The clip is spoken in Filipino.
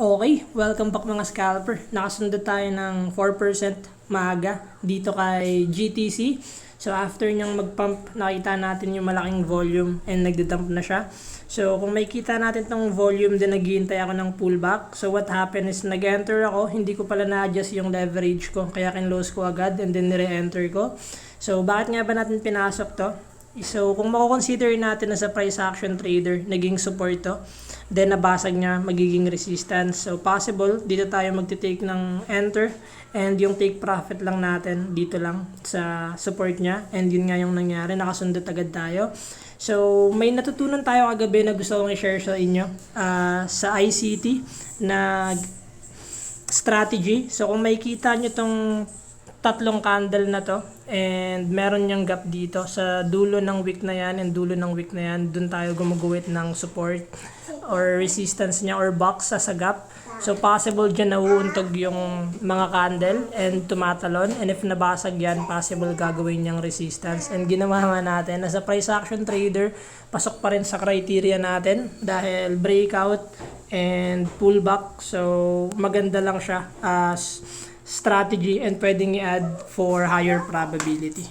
Okay, welcome back mga scalper. Nakasunod tayo ng 4% maaga dito kay GTC. So after niyang mag-pump, nakita natin yung malaking volume and nagdadump na siya. So kung makita natin tong volume, din naghihintay ako ng pullback. So what happened is nag-enter ako, hindi ko pala na-adjust yung leverage ko, kaya kinlose ko agad and then nire-enter ko. So bakit nga ba natin pinasok to? So kung mako-consider natin na sa price action trader, naging support to, then nabasag niya, magiging resistance. So possible, dito tayo magte-take ng enter and yung take profit lang natin dito lang sa support niya, and yun nga yung nangyari, nakasundot agad tayo. So may natutunan tayo kagabi na gusto kong i-share sa inyo sa ICT na strategy. So kung makikita nyo tong tatlong candle na to and meron niyang gap dito sa dulo ng wick na yan and dulo ng wick na yan, dun tayo gumuguhit ng support or resistance niya or box sa gap. So possible dyan nauuntog yung mga candle and tumatalon, and if nabasag yan, possible gagawin niyang resistance. And ginawa nga natin, as a price action trader, pasok pa rin sa criteria natin dahil breakout and pullback. So maganda lang siya as strategy and pwedeng i-add for higher probability.